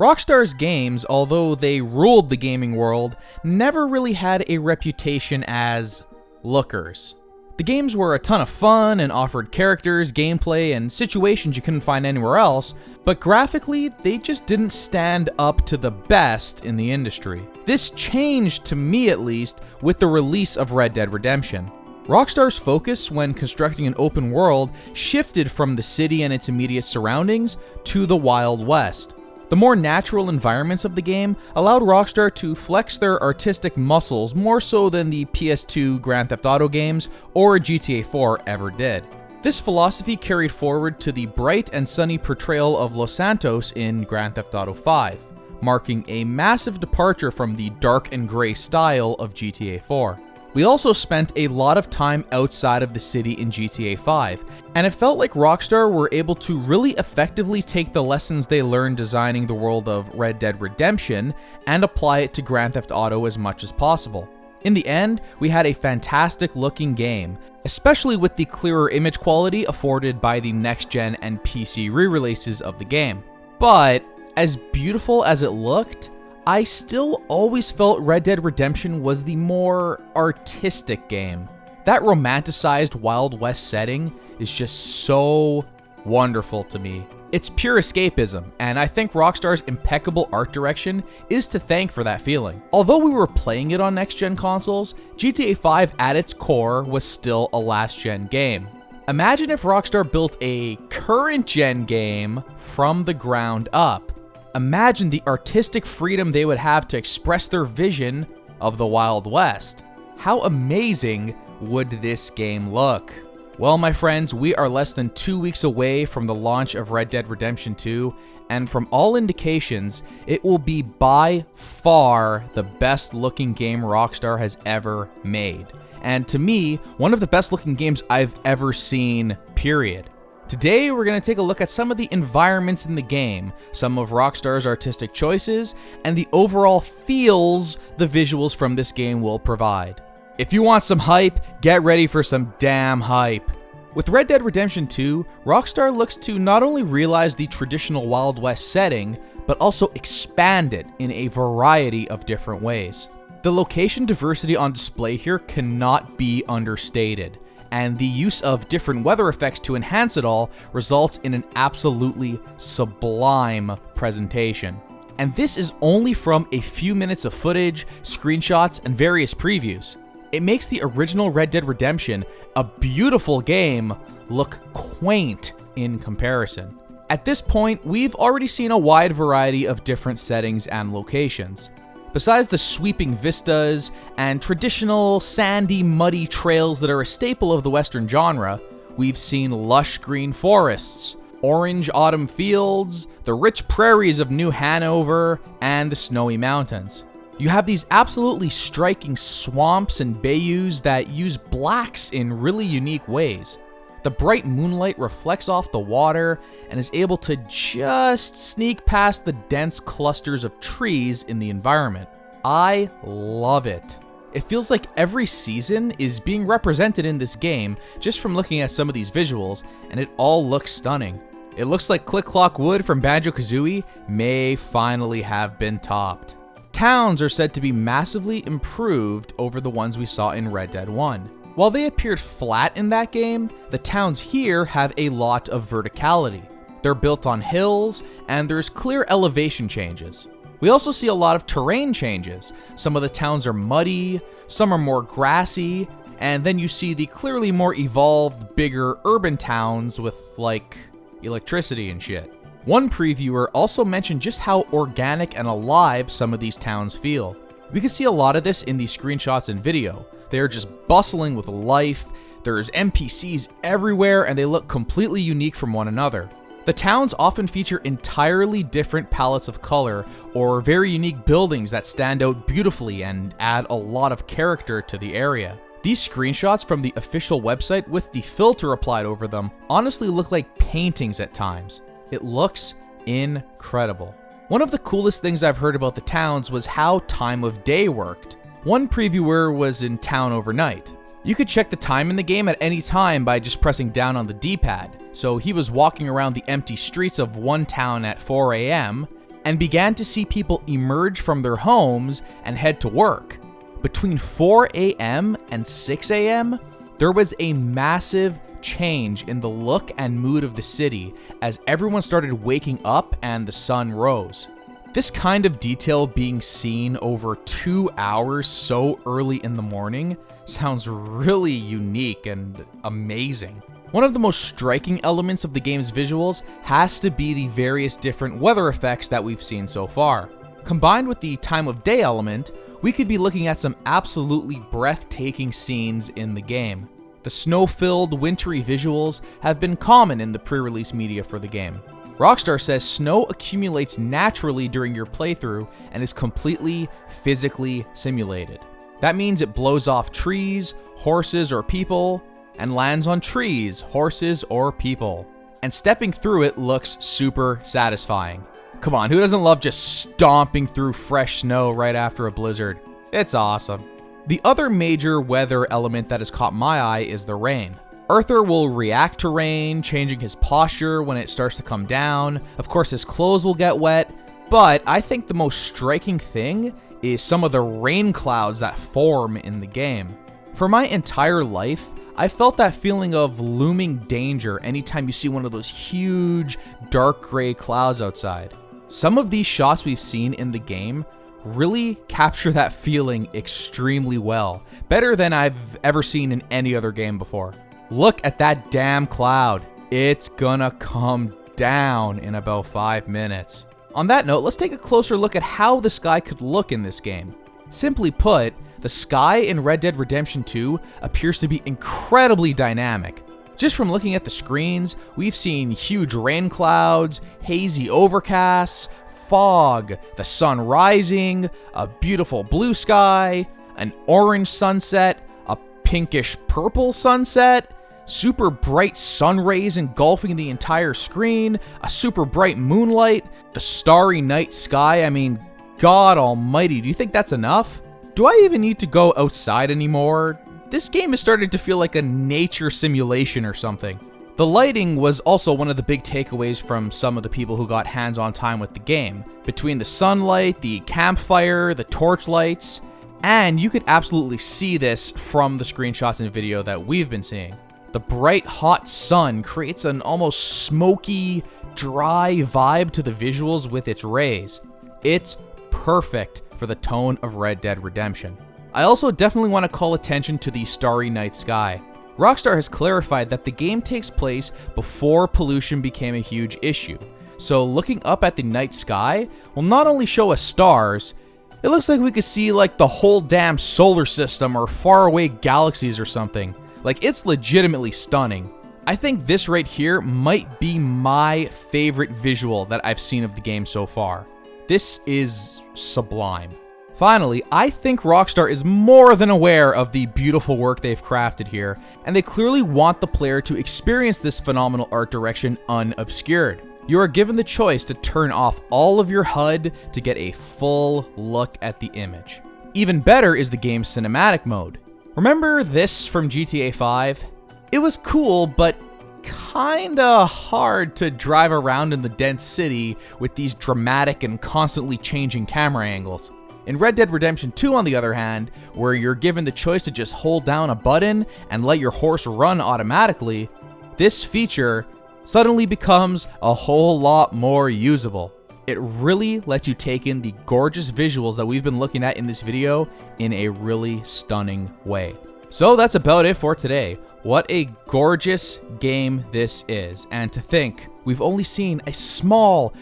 Rockstar's games, although they ruled the gaming world, never really had a reputation as lookers. The games were a ton of fun and offered characters, gameplay, and situations you couldn't find anywhere else, but graphically, they just didn't stand up to the best in the industry. This changed, to me at least, with the release of Red Dead Redemption. Rockstar's focus when constructing an open world shifted from the city and its immediate surroundings to the Wild West. The more natural environments of the game allowed Rockstar to flex their artistic muscles more so than the PS2 Grand Theft Auto games or GTA 4 ever did. This philosophy carried forward to the bright and sunny portrayal of Los Santos in Grand Theft Auto 5, marking a massive departure from the dark and gray style of GTA 4. We also spent a lot of time outside of the city in GTA 5, and it felt like Rockstar were able to really effectively take the lessons they learned designing the world of Red Dead Redemption and apply it to Grand Theft Auto as much as possible. In the end, we had a fantastic looking game, especially with the clearer image quality afforded by the next-gen and PC re-releases of the game. But, as beautiful as it looked, I still always felt Red Dead Redemption was the more artistic game. That romanticized Wild West setting is just so wonderful to me. It's pure escapism, and I think Rockstar's impeccable art direction is to thank for that feeling. Although we were playing it on next-gen consoles, GTA 5 at its core was still a last-gen game. Imagine if Rockstar built a current-gen game from the ground up. Imagine the artistic freedom they would have to express their vision of the Wild West. How amazing would this game look? Well, my friends, we are less than 2 weeks away from the launch of Red Dead Redemption 2, and from all indications, it will be by far the best looking game Rockstar has ever made. And to me, one of the best looking games I've ever seen, period. Today, we're going to take a look at some of the environments in the game, some of Rockstar's artistic choices, and the overall feels the visuals from this game will provide. If you want some hype, get ready for some damn hype. With Red Dead Redemption 2, Rockstar looks to not only realize the traditional Wild West setting, but also expand it in a variety of different ways. The location diversity on display here cannot be understated, and the use of different weather effects to enhance it all results in an absolutely sublime presentation. And this is only from a few minutes of footage, screenshots, and various previews. It makes the original Red Dead Redemption, a beautiful game, look quaint in comparison. At this point, we've already seen a wide variety of different settings and locations. Besides the sweeping vistas and traditional sandy, muddy trails that are a staple of the Western genre, we've seen lush green forests, orange autumn fields, the rich prairies of New Hanover, and the snowy mountains. You have these absolutely striking swamps and bayous that use blacks in really unique ways. The bright moonlight reflects off the water and is able to just sneak past the dense clusters of trees in the environment. I love it. It feels like every season is being represented in this game just from looking at some of these visuals, and it all looks stunning. It looks like Click Clock Wood from Banjo-Kazooie may finally have been topped. Towns are said to be massively improved over the ones we saw in Red Dead 1. While they appeared flat in that game, the towns here have a lot of verticality. They're built on hills, and there's clear elevation changes. We also see a lot of terrain changes. Some of the towns are muddy, some are more grassy, and then you see the clearly more evolved, bigger urban towns with, like, electricity and shit. One previewer also mentioned just how organic and alive some of these towns feel. We can see a lot of this in the screenshots and video. They are just bustling with life, there's NPCs everywhere, and they look completely unique from one another. The towns often feature entirely different palettes of color or very unique buildings that stand out beautifully and add a lot of character to the area. These screenshots from the official website with the filter applied over them honestly look like paintings at times. It looks incredible. One of the coolest things I've heard about the towns was how time of day worked. One previewer was in town overnight. You could check the time in the game at any time by just pressing down on the D-pad. So he was walking around the empty streets of one town at 4 a.m., and began to see people emerge from their homes and head to work. Between 4 a.m. and 6 a.m., there was a massive change in the look and mood of the city as everyone started waking up and the sun rose. This kind of detail being seen over 2 hours so early in the morning sounds really unique and amazing. One of the most striking elements of the game's visuals has to be the various different weather effects that we've seen so far. Combined with the time of day element, we could be looking at some absolutely breathtaking scenes in the game. The snow-filled, wintry visuals have been common in the pre-release media for the game. Rockstar says snow accumulates naturally during your playthrough and is completely physically simulated. That means it blows off trees, horses, or people, and lands on trees, horses, or people. And stepping through it looks super satisfying. Come on, who doesn't love just stomping through fresh snow right after a blizzard? It's awesome. The other major weather element that has caught my eye is the rain. Arthur will react to rain, changing his posture when it starts to come down. Of course, his clothes will get wet, but I think the most striking thing is some of the rain clouds that form in the game. For my entire life, I felt that feeling of looming danger anytime you see one of those huge, dark gray clouds outside. Some of these shots we've seen in the game really capture that feeling extremely well, better than I've ever seen in any other game before. Look at that damn cloud. It's gonna come down in about 5 minutes. On that note, let's take a closer look at how the sky could look in this game. Simply put, the sky in Red Dead Redemption 2 appears to be incredibly dynamic. Just from looking at the screens, we've seen huge rain clouds, hazy overcasts, fog, the sun rising, a beautiful blue sky, an orange sunset, a pinkish purple sunset, super bright sun rays engulfing the entire screen, a super bright moonlight, the starry night sky. I mean, God almighty, do you think that's enough? Do I even need to go outside anymore? This game is starting to feel like a nature simulation or something. The lighting was also one of the big takeaways from some of the people who got hands-on time with the game. Between the sunlight, the campfire, the torch lights, and you could absolutely see this from the screenshots and video that we've been seeing. The bright, hot sun creates an almost smoky, dry vibe to the visuals with its rays. It's perfect for the tone of Red Dead Redemption. I also definitely want to call attention to the Starry Night Sky. Rockstar has clarified that the game takes place before pollution became a huge issue. So looking up at the night sky will not only show us stars, it looks like we could see like the whole damn solar system or faraway galaxies or something. Like, it's legitimately stunning. I think this right here might be my favorite visual that I've seen of the game so far. This is sublime. Finally, I think Rockstar is more than aware of the beautiful work they've crafted here, and they clearly want the player to experience this phenomenal art direction unobscured. You are given the choice to turn off all of your HUD to get a full look at the image. Even better is the game's cinematic mode. Remember this from GTA 5? It was cool, but kinda hard to drive around in the dense city with these dramatic and constantly changing camera angles. In Red Dead Redemption 2, on the other hand, where you're given the choice to just hold down a button and let your horse run automatically, this feature suddenly becomes a whole lot more usable. It really lets you take in the gorgeous visuals that we've been looking at in this video in a really stunning way. So that's about it for today. What a gorgeous game this is, and to think we've only seen a small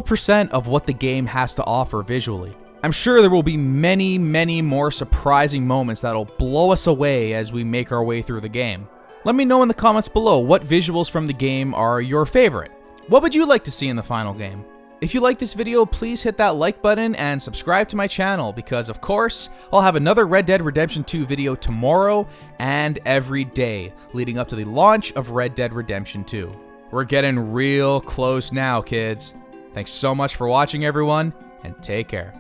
percent of what the game has to offer visually. I'm sure there will be many more surprising moments that'll blow us away as we make our way through the game. Let me know in the comments below what visuals from the game are your favorite. What would you like to see in the final game? If you like this video, please hit that like button and subscribe to my channel because, of course, I'll have another Red Dead Redemption 2 video tomorrow and every day leading up to the launch of Red Dead Redemption 2. We're getting real close now, kids. Thanks so much for watching, everyone, and take care.